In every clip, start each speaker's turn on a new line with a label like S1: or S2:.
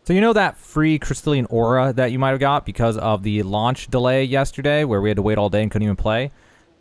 S1: So you know that free crystalline aura that you might have got because of the launch delay yesterday where we had to wait all day and couldn't even play?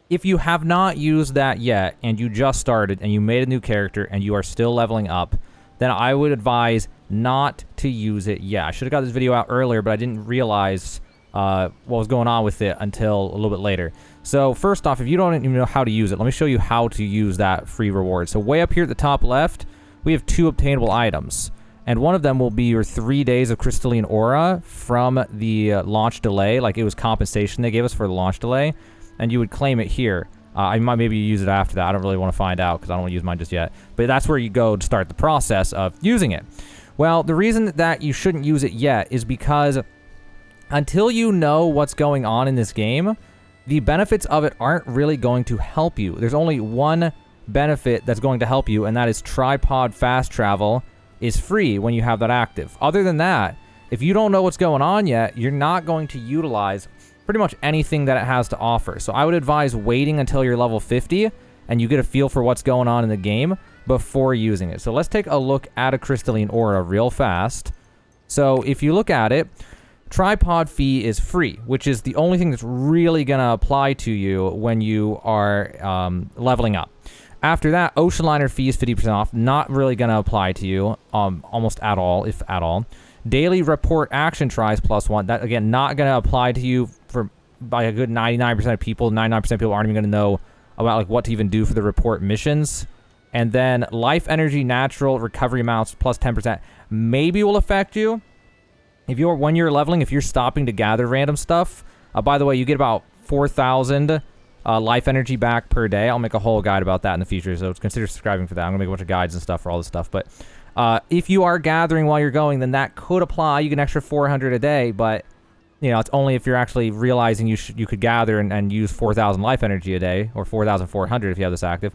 S1: If you have not used that yet and you just started and you made a new character and you are still leveling up, then I would advise not to use it yet. I should have got this video out earlier, but I didn't realize what was going on with it until a little bit later. So first off, if you don't even know how to use it, let me show you how to use that free reward. So way up here at the top left, we have 2 obtainable items. And one of them will be your 3 days of crystalline aura from the launch delay. Like, it was compensation they gave us for the launch delay. And you would claim it here. I might maybe use it after that. I don't really want to find out because I don't want to use mine just yet. But that's where you go to start the process of using it. Well, the reason that you shouldn't use it yet is because until you know what's going on in this game, the benefits of it aren't really going to help you. There's only one benefit that's going to help you, and that is tripod fast travel is free when you have that active. Other than that, if you don't know what's going on yet, you're not going to utilize pretty much anything that it has to offer. So I would advise waiting until you're level 50 and you get a feel for what's going on in the game before using it. So let's take a look at a crystalline aura real fast. So if you look at it, tripod fee is free, which is the only thing that's really going to apply to you when you are leveling up. After that, ocean liner fee is 50% off. Not really going to apply to you almost at all, if at all. Daily report action tries +1. That, again, not going to apply to you by a good 99% of people. 99% of people aren't even going to know about like what to even do for the report missions. And then life energy natural recovery amounts +10% maybe will affect you. When you're leveling, if you're stopping to gather random stuff, by the way, you get about 4,000 life energy back per day. I'll make a whole guide about that in the future, so consider subscribing for that. I'm going to make a bunch of guides and stuff for all this stuff. But if you are gathering while you're going, then that could apply. You get an extra 400 a day, but you know, it's only if you're actually realizing you could gather and use 4,000 life energy a day, or 4,400 if you have this active.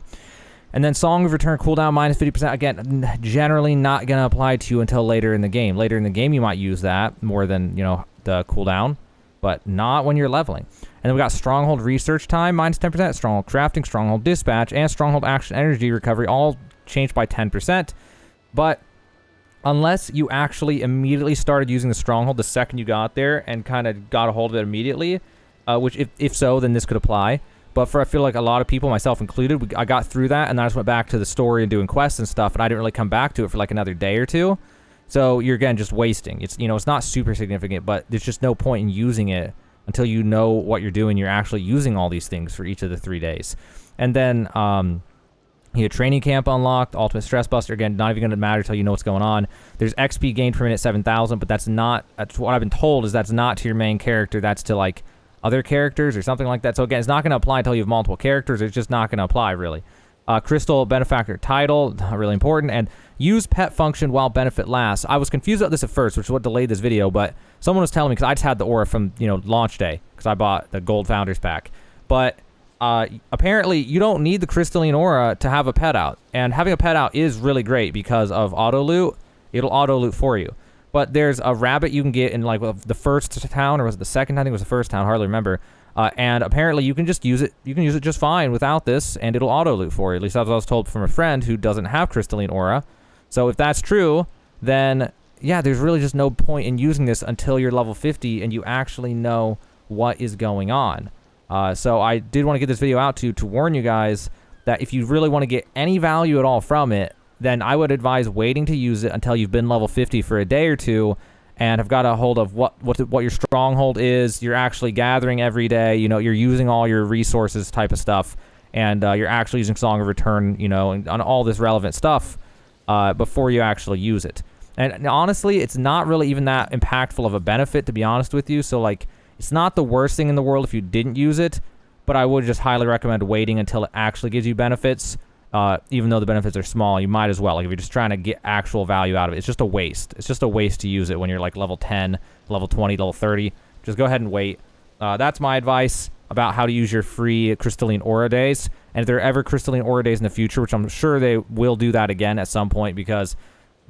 S1: And then Song of Return cooldown -50%. Again, generally not going to apply to you until later in the game. Later in the game, you might use that more than, you know, the cooldown, but not when you're leveling. And then we got Stronghold Research Time, -10%, Stronghold Crafting, Stronghold Dispatch, and Stronghold Action Energy Recovery, all changed by 10%. But unless you actually immediately started using the Stronghold the second you got there and kind of got a hold of it immediately, which if so, then this could apply. But for I feel like a lot of people, myself included, I got through that and then I just went back to the story and doing quests and stuff, and I didn't really come back to it for like another day or two. So you're, again, just wasting. It's, you know, it's not super significant, but there's just no point in using it until you know what you're doing. You're actually using all these things for each of the 3 days. And then you have Training Camp unlocked, Ultimate Stress Buster. Again, not even going to matter until you know what's going on. There's XP gained per minute 7,000, but that's what I've been told is that's not to your main character. That's to like other characters or something like that. So again, it's not going to apply until you have multiple characters. It's just not going to apply, really. Crystal Benefactor title, really important. And use pet function while benefit lasts. I was confused about this at first, which is what delayed this video, but someone was telling me, because I just had the aura from, you know, launch day, because I bought the Gold Founders Pack. But apparently, you don't need the crystalline aura to have a pet out. And having a pet out is really great because of auto loot. It'll auto loot for you. But there's a rabbit you can get in like the first town, or was it the second? I think it was the first town. Hardly remember. And apparently you can just use it. You can use it just fine without this, and it'll auto loot for you. At least that's what I was told from a friend who doesn't have crystalline aura. So if that's true, then yeah, there's really just no point in using this until you're level 50 and you actually know what is going on. So I did want to get this video out to warn you guys that if you really want to get any value at all from it, then I would advise waiting to use it until you've been level 50 for a day or two and have got a hold of what your stronghold is. You're actually gathering every day, you know, you're using all your resources type of stuff, and you're actually using Song of Return, you know, and on all this relevant stuff before you actually use it. And honestly, it's not really even that impactful of a benefit, to be honest with you. So like, it's not the worst thing in the world if you didn't use it, but I would just highly recommend waiting until it actually gives you benefits. Even though the benefits are small, you might as well. Like if you're just trying to get actual value out of it, it's just a waste. It's just a waste to use it when you're like level 10, level 20, level 30. Just go ahead and wait. That's my advice about how to use your free crystalline aura days. And if there are ever crystalline aura days in the future, which I'm sure they will do that again at some point, because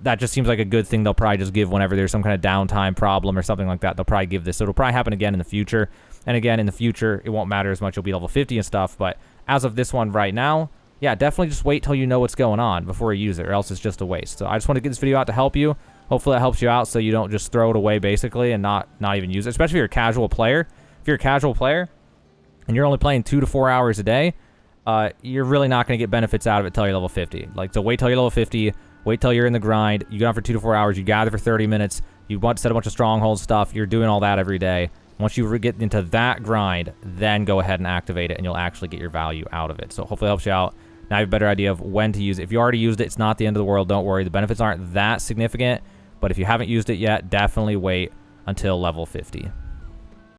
S1: that just seems like a good thing they'll probably just give whenever there's some kind of downtime problem or something like that. They'll probably give this. So it'll probably happen again in the future. And again, in the future, it won't matter as much. You'll be level 50 and stuff. But as of this one right now, yeah, definitely just wait till you know what's going on before you use it, or else it's just a waste. So I just want to get this video out to help you. hopefully that helps you out so you don't just throw it away basically and not even use it, especially if you're a casual player. If you're a casual player and you're only playing 2 to 4 hours a day, you're really not going to get benefits out of it till you're level 50. Like, so wait till you're level 50, wait till you're in the grind, you go out for 2 to 4 hours, you gather for 30 minutes, you want to set a bunch of stronghold stuff, you're doing all that every day. Once you get into that grind, then go ahead and activate it, and you'll actually get your value out of it. So hopefully it helps you out. Now you have a better idea of when to use it. If you already used it, it's not the end of the world. Don't worry. The benefits aren't that significant, but if you haven't used it yet, definitely wait until level 50.